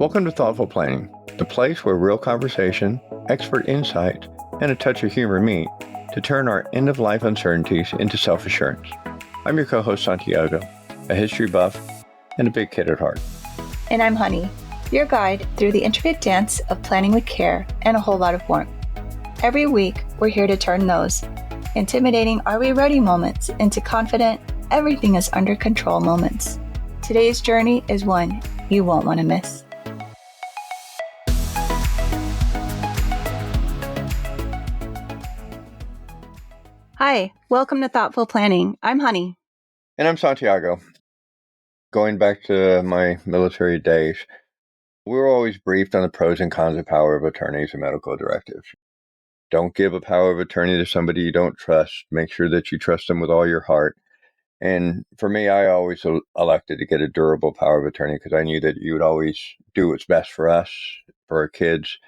Welcome to Thoughtful Planning, the place where real conversation, expert insight, and a touch of humor meet to turn our end-of-life uncertainties into self-assurance. I'm your co-host Santiago, a history buff and a big kid at heart. And I'm Honey, your guide through the intricate dance of planning with care and a whole lot of warmth. Every week, we're here to turn those intimidating "are we ready" moments into confident "everything is under control" moments. Today's journey is one you won't want to miss. Hi, welcome to Thoughtful Planning. I'm Honey. And I'm Santiago. Going back to my military days, we were always briefed on the pros and cons of power of attorneys and medical directives. Don't give a power of attorney to somebody you don't trust. Make sure that you trust them with all your heart. And for me, I always elected to get a durable power of attorney because I knew that you would always do what's best for us, for our kids.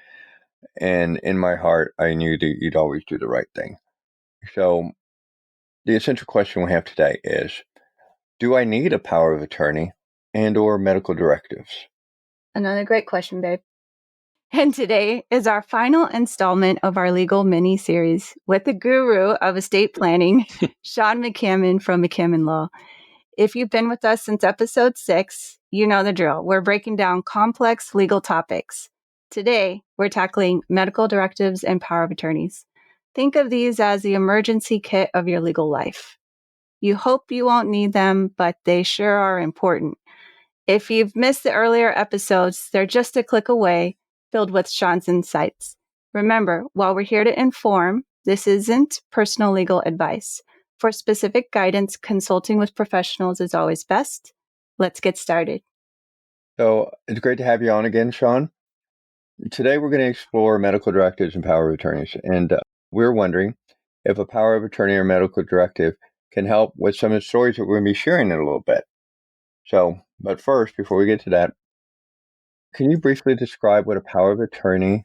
And in my heart, I knew that you'd always do the right thing. So the essential question we have today is, do I need a power of attorney and or medical directives? Another great question, babe. And today is our final installment of our legal mini-series with the guru of estate planning, Shawn McCammon from McCammon Law. If you've been with us since episode 6, you know the drill. We're breaking down complex legal topics. Today, we're tackling medical directives and power of attorneys. Think of these as the emergency kit of your legal life. You hope you won't need them, but they sure are important. If you've missed the earlier episodes, they're just a click away, filled with Shawn's insights. Remember, while we're here to inform, this isn't personal legal advice. For specific guidance, consulting with professionals is always best. Let's get started. So it's great to have you on again, Shawn. Today we're going to explore medical directives and power of attorneys. And we're wondering if a power of attorney or medical directive can help with some of the stories that we're going to be sharing in a little bit. So, but first, before we get to that, can you briefly describe what a power of attorney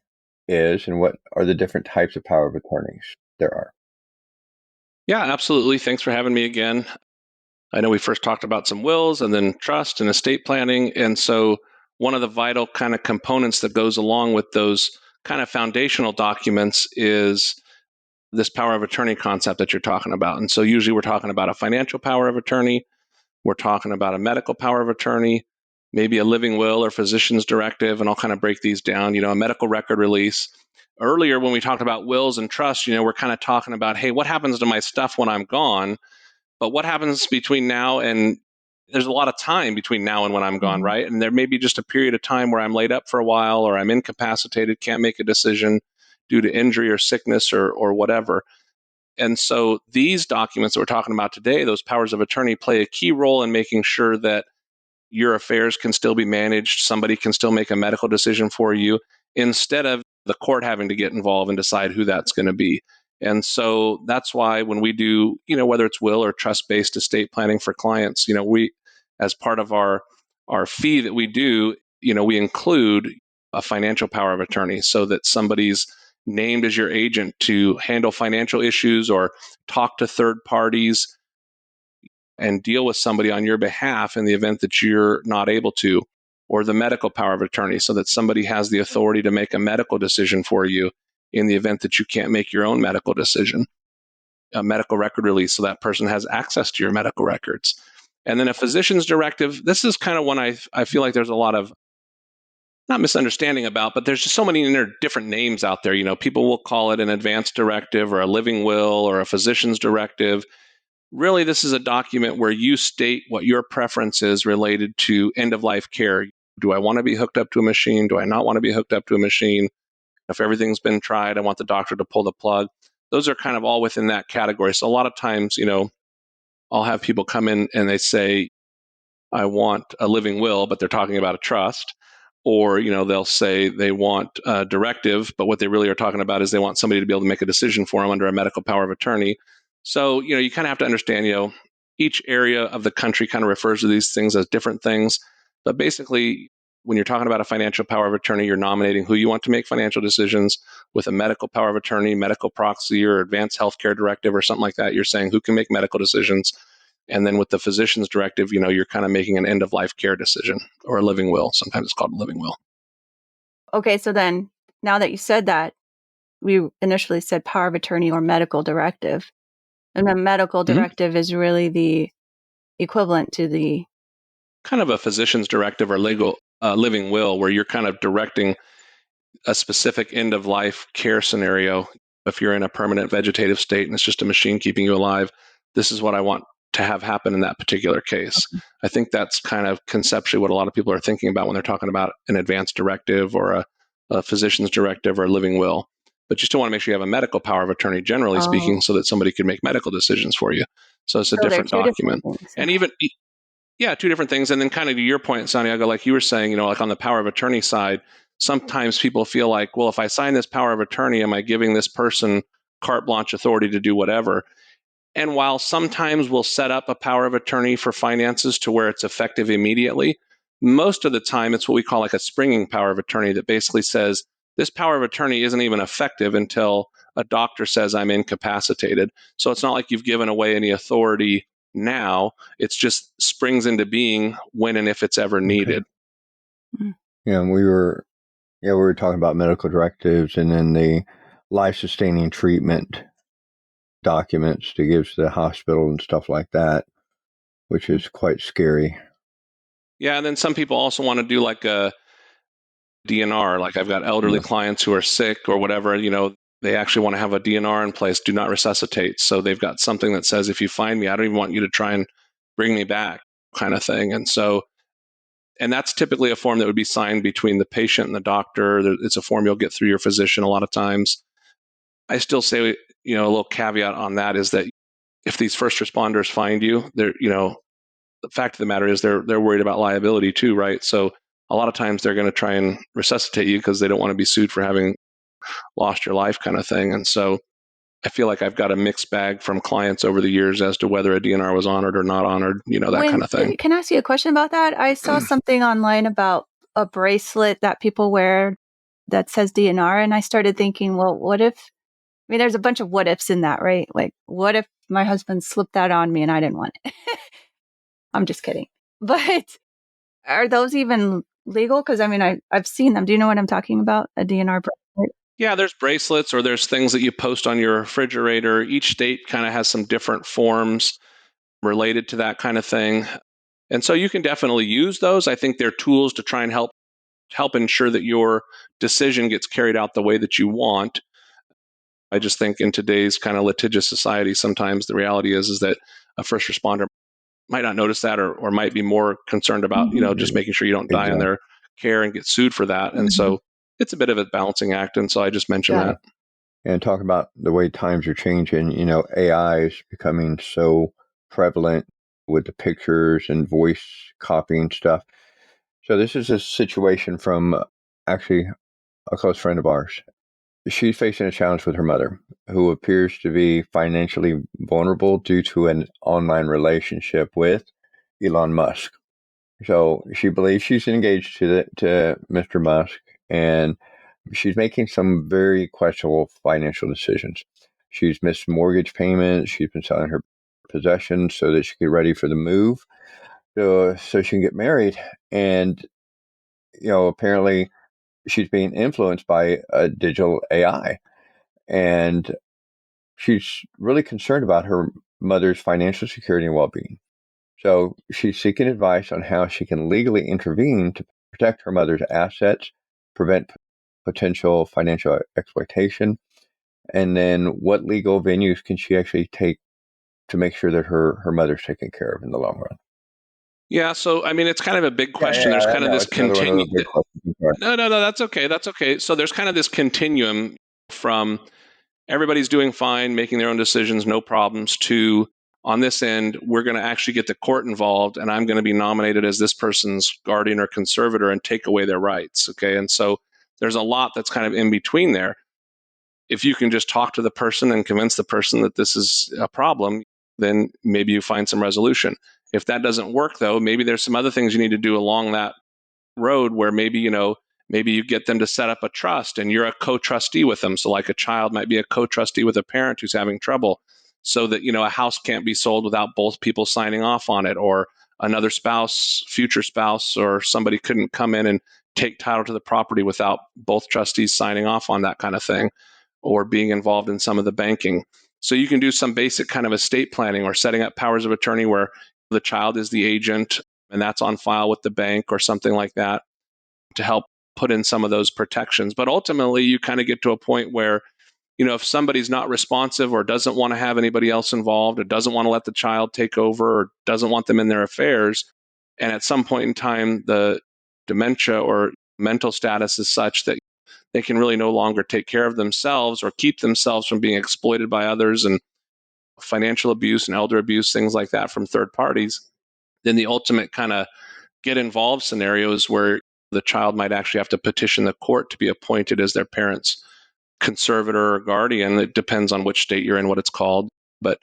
is and what are the different types of power of attorneys there are? Yeah, absolutely. Thanks for having me again. I know we first talked about some wills and then trust and estate planning. And so one of the vital kind of components that goes along with those kind of foundational documents is this power of attorney concept that you're talking about. And so usually we're talking about a financial power of attorney. We're talking about a medical power of attorney, maybe a living will or physician's directive. And I'll kind of break these down, a medical record release. Earlier, when we talked about wills and trust, we're kind of talking about, hey, what happens to my stuff when I'm gone? But what happens between now and there's a lot of time between now and when I'm gone, right? And there may be just a period of time where I'm laid up for a while or I'm incapacitated, can't make a decision due to injury or sickness or whatever. And so these documents that we're talking about today, those powers of attorney, play a key role in making sure that your affairs can still be managed. Somebody can still make a medical decision for you instead of the court having to get involved and decide who that's going to be. And so that's why when we do, whether it's will or trust-based estate planning for clients, we, as part of our fee that we do, we include a financial power of attorney so that somebody's named as your agent to handle financial issues or talk to third parties and deal with somebody on your behalf in the event that you're not able to, or the medical power of attorney so that somebody has the authority to make a medical decision for you in the event that you can't make your own medical decision. A medical record release so that person has access to your medical records. And then a physician's directive. This is kind of one I feel like there's a lot of not misunderstanding about, but there's just so many different names out there. People will call it an advanced directive or a living will or a physician's directive. Really, this is a document where you state what your preference is related to end-of-life care. Do I want to be hooked up to a machine? Do I not want to be hooked up to a machine? If everything's been tried, I want the doctor to pull the plug. Those are kind of all within that category. So a lot of times, I'll have people come in and they say, I want a living will, but they're talking about a trust. Or, they'll say they want a directive, but what they really are talking about is they want somebody to be able to make a decision for them under a medical power of attorney. So, you kind of have to understand, each area of the country kind of refers to these things as different things. But basically, when you're talking about a financial power of attorney, you're nominating who you want to make financial decisions. With a medical power of attorney, medical proxy, or advanced healthcare directive or something like that, you're saying who can make medical decisions. And then with the physician's directive, you're kind of making an end-of-life care decision or a living will. Sometimes it's called a living will. Okay, so then now that you said that, we initially said power of attorney or medical directive. And the medical directive is really the equivalent to the kind of a physician's directive or legal living will, where you're kind of directing a specific end of life care scenario. If you're in a permanent vegetative state and it's just a machine keeping you alive, this is what I want to have happen in that particular case. I think that's kind of conceptually what a lot of people are thinking about when they're talking about an advanced directive or a physician's directive or a living will. But you still want to make sure you have a medical power of attorney, generally speaking, so that somebody can make medical decisions for you. So it's a they're different two different document. things. And even, yeah, two different things. And then kind of to your point, Santiago, like you were saying, like on the power of attorney side, sometimes people feel like, well, if I sign this power of attorney, am I giving this person carte blanche authority to do whatever? And while sometimes we'll set up a power of attorney for finances to where it's effective immediately, most of the time it's what we call like a springing power of attorney that basically says this power of attorney isn't even effective until a doctor says I'm incapacitated. So it's not like you've given away any authority now. It's just springs into being when and if it's ever needed. Okay. Yeah, we were talking about medical directives and then the life-sustaining treatment documents to give to the hospital and stuff like that, which is quite scary. Yeah, and then some people also want to do like a DNR. Like I've got elderly clients who are sick or whatever, they actually want to have a DNR in place, do not resuscitate. So they've got something that says, if you find me, I don't even want you to try and bring me back, kind of thing. And that's typically a form that would be signed between the patient and the doctor. It's a form you'll get through your physician a lot of times. I still say, a little caveat on that is that if these first responders find you, the fact of the matter is they're worried about liability too, right? So a lot of times they're going to try and resuscitate you because they don't want to be sued for having lost your life, kind of thing. And so I feel like I've got a mixed bag from clients over the years as to whether a DNR was honored or not honored, that kind of thing. Can I ask you a question about that? I saw something online about a bracelet that people wear that says DNR, and I started thinking, well, what if, there's a bunch of what ifs in that, right? Like, what if my husband slipped that on me and I didn't want it? I'm just kidding. But are those even legal? Because I've seen them. Do you know what I'm talking about? A DNR bracelet? Yeah, there's bracelets or there's things that you post on your refrigerator. Each state kind of has some different forms related to that kind of thing. And so you can definitely use those. I think they're tools to try and help ensure that your decision gets carried out the way that you want. I just think in today's kind of litigious society, sometimes the reality is that a first responder might not notice that or might be more concerned about, just making sure you don't die in their care and get sued for that. And so it's a bit of a balancing act. And so I just mentioned that. And talk about the way times are changing. AI is becoming so prevalent with the pictures and voice copying stuff. So this is a situation from actually a close friend of ours. She's facing a challenge with her mother, who appears to be financially vulnerable due to an online relationship with Elon Musk. So she believes she's engaged to Mr. Musk, and she's making some very questionable financial decisions. She's missed mortgage payments. She's been selling her possessions so that she can get ready for the move, so she can get married. And apparently she's being influenced by a digital AI, and she's really concerned about her mother's financial security and well-being. So she's seeking advice on how she can legally intervene to protect her mother's assets, prevent potential financial exploitation, and then what legal venues can she actually take to make sure that her mother's taken care of in the long run. Yeah, so it's kind of a big question. There's kind of this continuum. No, that's okay. That's okay. So there's kind of this continuum from everybody's doing fine, making their own decisions, no problems, to on this end, we're going to actually get the court involved and I'm going to be nominated as this person's guardian or conservator and take away their rights. Okay. And so there's a lot that's kind of in between there. If you can just talk to the person and convince the person that this is a problem, then maybe you find some resolution. If that doesn't work, though, maybe there's some other things you need to do along that road where maybe you get them to set up a trust and you're a co-trustee with them. So like a child might be a co-trustee with a parent who's having trouble, so that a house can't be sold without both people signing off on it, or another spouse, future spouse, or somebody couldn't come in and take title to the property without both trustees signing off on that kind of thing, or being involved in some of the banking. So you can do some basic kind of estate planning or setting up powers of attorney where the child is the agent and that's on file with the bank or something like that to help put in some of those protections. But ultimately, you kind of get to a point where, if somebody's not responsive or doesn't want to have anybody else involved or doesn't want to let the child take over or doesn't want them in their affairs, and at some point in time, the dementia or mental status is such that they can really no longer take care of themselves or keep themselves from being exploited by others and financial abuse and elder abuse, things like that from third parties, then the ultimate kind of get involved scenarios where the child might actually have to petition the court to be appointed as their parent's conservator or guardian. It depends on which state you're in, what it's called. But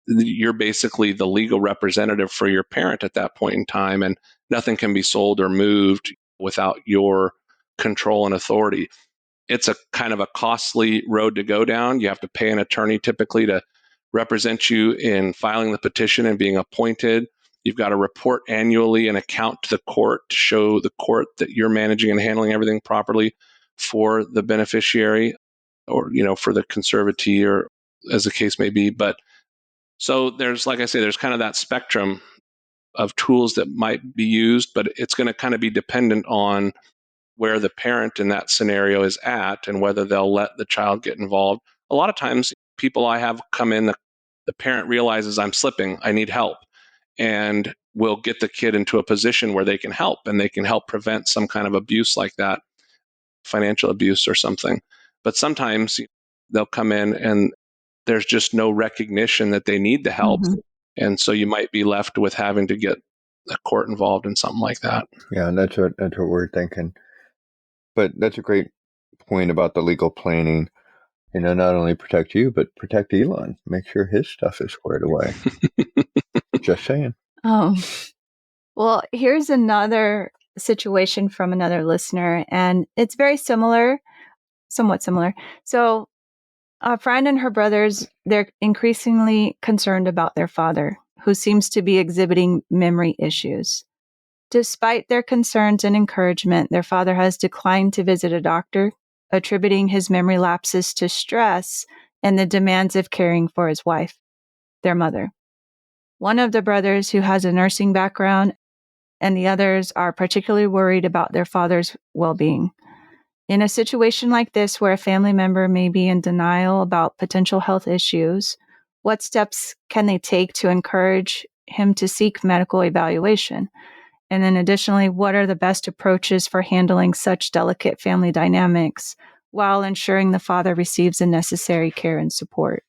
you're basically the legal representative for your parent at that point in time, and nothing can be sold or moved without your control and authority. It's a kind of a costly road to go down. You have to pay an attorney typically to represent you in filing the petition and being appointed. You've got to report annually an account to the court to show the court that you're managing and handling everything properly for the beneficiary or, for the conservatee or as the case may be. But so there's, like I say, there's kind of that spectrum of tools that might be used, but it's going to kind of be dependent on where the parent in that scenario is at and whether they'll let the child get involved. A lot of times people I have come in, the parent realizes I'm slipping, I need help, and will get the kid into a position where they can help and they can help prevent some kind of abuse like that, financial abuse or something. But sometimes they'll come in and there's just no recognition that they need the help. Mhm. And so you might be left with having to get a court involved in something like that. Yeah, that's what we're thinking. But that's a great point about the legal planning. Not only protect you, but protect Elon. Make sure his stuff is squared away. Just saying. Well, here's another situation from another listener, and it's very similar, somewhat similar. So a friend and her brothers, they're increasingly concerned about their father, who seems to be exhibiting memory issues. Despite their concerns and encouragement, their father has declined to visit a doctor, attributing his memory lapses to stress and the demands of caring for his wife, their mother. One of the brothers, who has a nursing background, and the others are particularly worried about their father's well-being. In a situation like this, where a family member may be in denial about potential health issues, what steps can they take to encourage him to seek medical evaluation? And then additionally, what are the best approaches for handling such delicate family dynamics while ensuring the father receives the necessary care and support?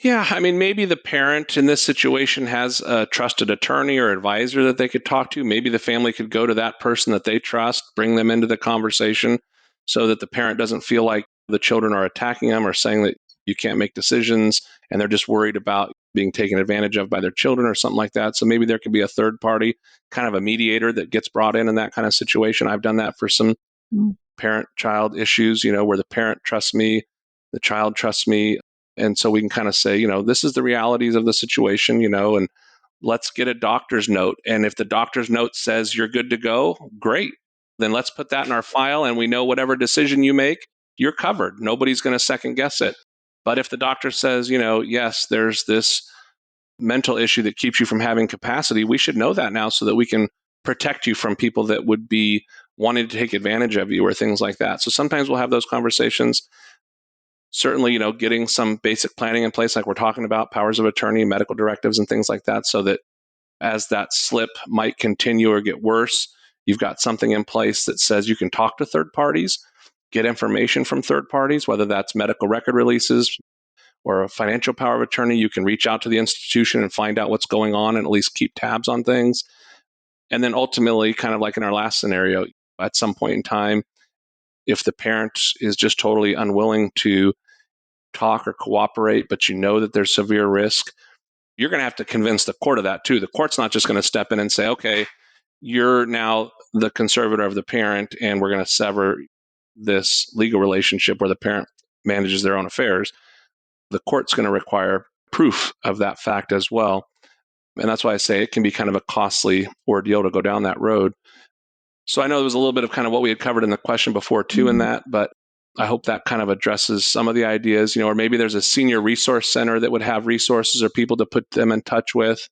Yeah, I mean, maybe the parent in this situation has a trusted attorney or advisor that they could talk to. Maybe the family could go to that person that they trust, bring them into the conversation so that the parent doesn't feel like the children are attacking them or saying that you can't make decisions and they're just worried about being taken advantage of by their children or something like that. So maybe there could be a third party, kind of a mediator that gets brought in that kind of situation. I've done that for some parent-child issues, where the parent trusts me, the child trusts me. And so we can kind of say, this is the realities of the situation, and let's get a doctor's note. And if the doctor's note says you're good to go, great. Then let's put that in our file and we know whatever decision you make, you're covered. Nobody's going to second guess it. But if the doctor says, yes, there's this mental issue that keeps you from having capacity, we should know that now so that we can protect you from people that would be wanting to take advantage of you or things like that. So sometimes we'll have those conversations. Certainly, getting some basic planning in place, like we're talking about, powers of attorney, medical directives, and things like that, so that as that slip might continue or get worse, you've got something in place that says you can talk to third parties, get information from third parties, whether that's medical record releases or a financial power of attorney. You can reach out to the institution and find out what's going on and at least keep tabs on things. And then ultimately, kind of like in our last scenario, at some point in time, if the parent is just totally unwilling to talk or cooperate, but that there's severe risk, you're going to have to convince the court of that too. The court's not just going to step in and say, okay, you're now the conservator of the parent and we're going to sever this legal relationship where the parent manages their own affairs. The court's going to require proof of that fact as well. And that's why I say it can be kind of a costly ordeal to go down that road. So I know there was a little bit of kind of what we had covered in the question before too in that, but I hope that kind of addresses some of the ideas, or maybe there's a senior resource center that would have resources or people to put them in touch with.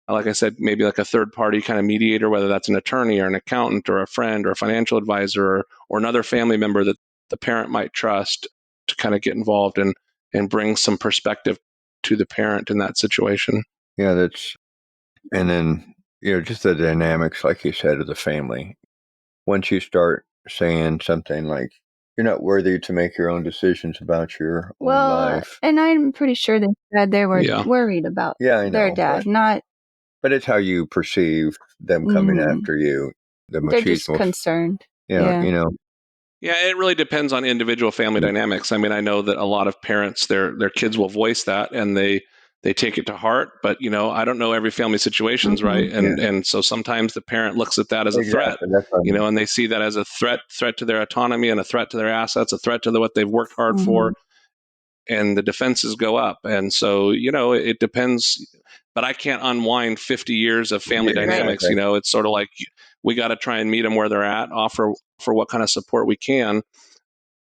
Like I said, maybe like a third party kind of mediator, whether that's an attorney or an accountant or a friend or a financial advisor or another family member that the parent might trust to kind of get involved and bring some perspective to the parent in that situation. Yeah, and then, just the dynamics, like you said, of the family. Once you start saying something like, you're not worthy to make your own decisions about your own life. And I'm pretty sure they said they were worried about their dad, not. But it's how you perceive them coming after you. They're just concerned. Yeah, Yeah, it really depends on individual family dynamics. I mean, I know that a lot of parents, their kids will voice that and they take it to heart, but I don't know every family situation's right. And so sometimes the parent looks at that as a threat, and they see that as a threat to their autonomy and a threat to their assets, a threat to what they've worked hard for. And the defenses go up. And so, it depends, but I can't unwind 50 years of family dynamics. It's sort of like we got to try and meet them where they're at, offer for what kind of support we can.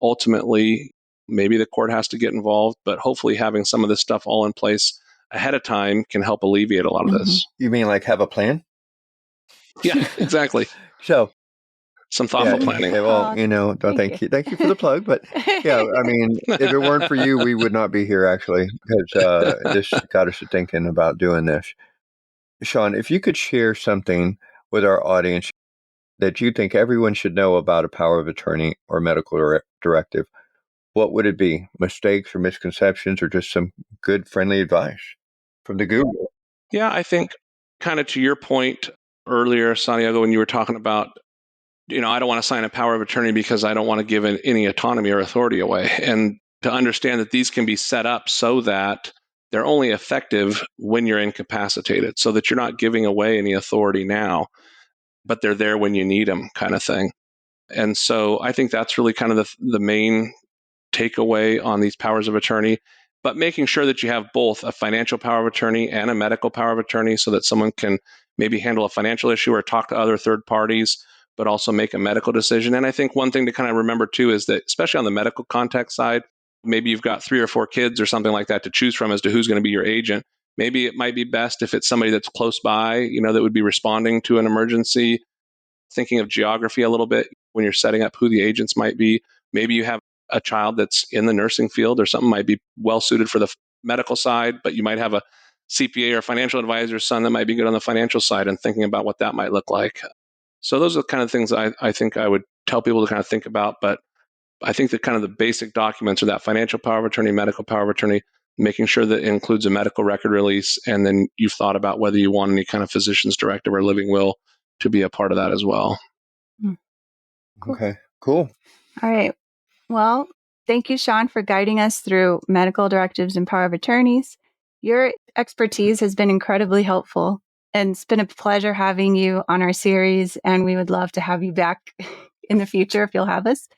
Ultimately, maybe the court has to get involved, but hopefully having some of this stuff all in place ahead of time can help alleviate a lot of this. You mean like have a plan? Yeah, exactly. So some thoughtful planning. Well, thank you for the plug. But yeah, I mean, if it weren't for you, we would not be here actually, because this got us to thinking about doing this. Shawn, if you could share something with our audience that you think everyone should know about a power of attorney or medical directive, what would it be? Mistakes or misconceptions, or just some good, friendly advice from the guru? Yeah, I think kind of to your point earlier, Santiago, when you were talking about, I don't want to sign a power of attorney because I don't want to give any autonomy or authority away. And to understand that these can be set up so that they're only effective when you're incapacitated, so that you're not giving away any authority now, but they're there when you need them, kind of thing. And so I think that's really kind of the main takeaway on these powers of attorney, but making sure that you have both a financial power of attorney and a medical power of attorney so that someone can maybe handle a financial issue or talk to other third parties, but also make a medical decision. And I think one thing to kind of remember too is that, especially on the medical context side, maybe you've got 3 or 4 kids or something like that to choose from as to who's going to be your agent. Maybe it might be best if it's somebody that's close by, that would be responding to an emergency, thinking of geography a little bit when you're setting up who the agents might be. Maybe you have a child that's in the nursing field or something might be well suited for the medical side, but you might have a CPA or financial advisor's son that might be good on the financial side, and thinking about what that might look like. So those are the kind of things I think I would tell people to kind of think about. But I think that kind of the basic documents are that financial power of attorney, medical power of attorney, making sure that it includes a medical record release. And then you've thought about whether you want any kind of physician's directive or living will to be a part of that as well. Cool. Okay, cool. All right. Well, thank you, Shawn, for guiding us through medical directives and power of attorneys. Your expertise has been incredibly helpful, and it's been a pleasure having you on our series, and we would love to have you back in the future if you'll have us.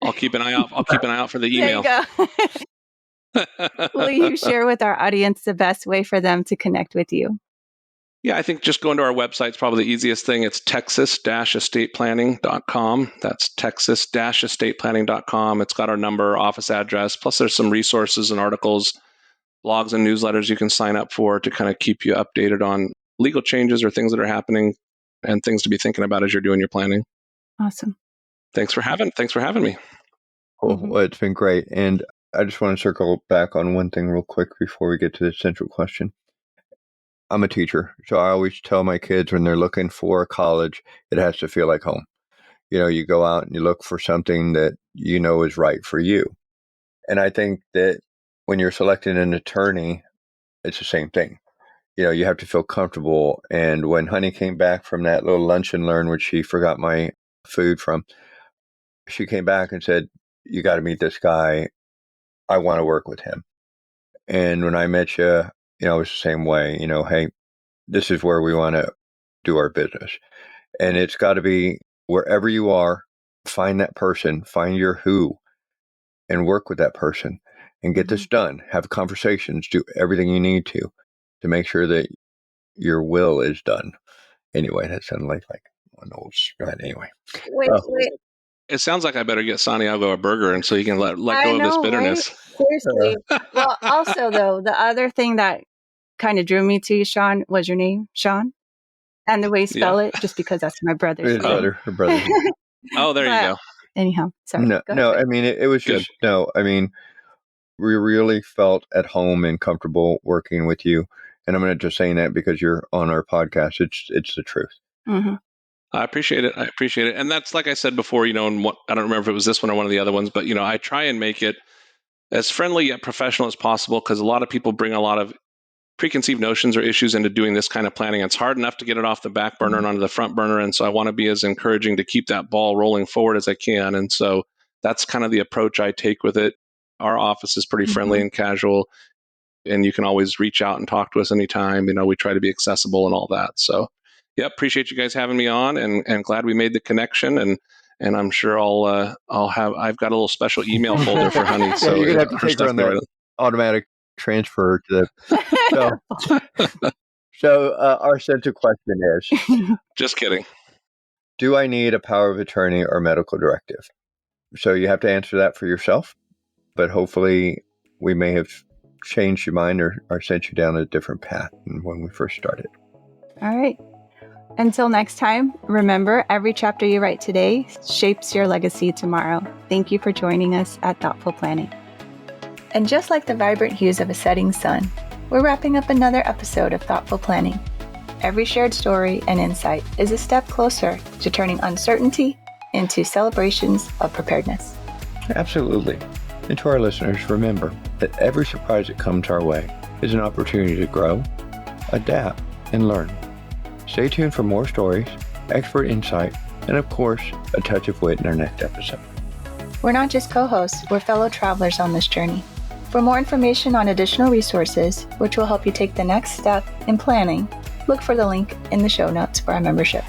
I'll keep an eye out. I'll keep an eye out for the email. There you go. Will you share with our audience the best way for them to connect with you? Yeah, I think just going to our website is probably the easiest thing. It's texas-estateplanning.com. That's texas-estateplanning.com. It's got our number, office address, plus there's some resources and articles, blogs and newsletters you can sign up for to kind of keep you updated on legal changes or things that are happening and things to be thinking about as you're doing your planning. Awesome. Thanks for having me. Cool. Well, it's been great. And I just want to circle back on one thing real quick before we get to the central question. I'm a teacher, so I always tell my kids when they're looking for college, it has to feel like home. You go out and you look for something that is right for you. And I think that when you're selecting an attorney, it's the same thing. You have to feel comfortable. And when Honey came back from that little lunch and learn, which she forgot my food from, she came back and said, you got to meet this guy. I want to work with him. And when I met you, it was the same way, hey, this is where we want to do our business. And it's got to be wherever you are, find that person, find your who, and work with that person and get this done. Have conversations, do everything you need to make sure that your will is done. Anyway, that sounded like An old right, anyway. Wait. It sounds like I better get Santiago a burger, and so he can let go of this bitterness. Right? Seriously. Well, also, though, the other thing that kind of drew me to you, Shawn, was your name, Shawn, and the way you spell it, just because that's my brother's His name. her brother's name. Oh, there you go. Anyhow, sorry. No, I mean, it was Good. just, I mean, we really felt at home and comfortable working with you. And I'm not just saying that because you're on our podcast. It's the truth. Mm-hmm. I appreciate it. And that's, like I said before, and I don't remember if it was this one or one of the other ones, but, I try and make it as friendly yet professional as possible, because a lot of people bring a lot of preconceived notions or issues into doing this kind of planning. It's hard enough to get it off the back burner and onto the front burner. And so I want to be as encouraging to keep that ball rolling forward as I can. And so that's kind of the approach I take with it. Our office is pretty friendly and casual, and you can always reach out and talk to us anytime. We try to be accessible and all that. So, yeah, appreciate you guys having me on, and glad we made the connection. And I'm sure I've got a little special email folder for Honey. So you're gonna have to take her on that automatic transfer to the. So our central question is: just kidding. Do I need a power of attorney or medical directive? So you have to answer that for yourself. But hopefully, we may have changed your mind or sent you down a different path than when we first started. All right. Until next time, remember, every chapter you write today shapes your legacy tomorrow. Thank you for joining us at Thoughtful Planning. And just like the vibrant hues of a setting sun, we're wrapping up another episode of Thoughtful Planning. Every shared story and insight is a step closer to turning uncertainty into celebrations of preparedness. Absolutely. And to our listeners, remember that every surprise that comes our way is an opportunity to grow, adapt, and learn. Stay tuned for more stories, expert insight, and of course, a touch of wit in our next episode. We're not just co-hosts, we're fellow travelers on this journey. For more information on additional resources, which will help you take the next step in planning, look for the link in the show notes for our membership.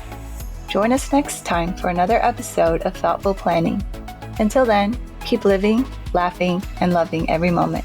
Join us next time for another episode of Thoughtful Planning. Until then, keep living, laughing, and loving every moment.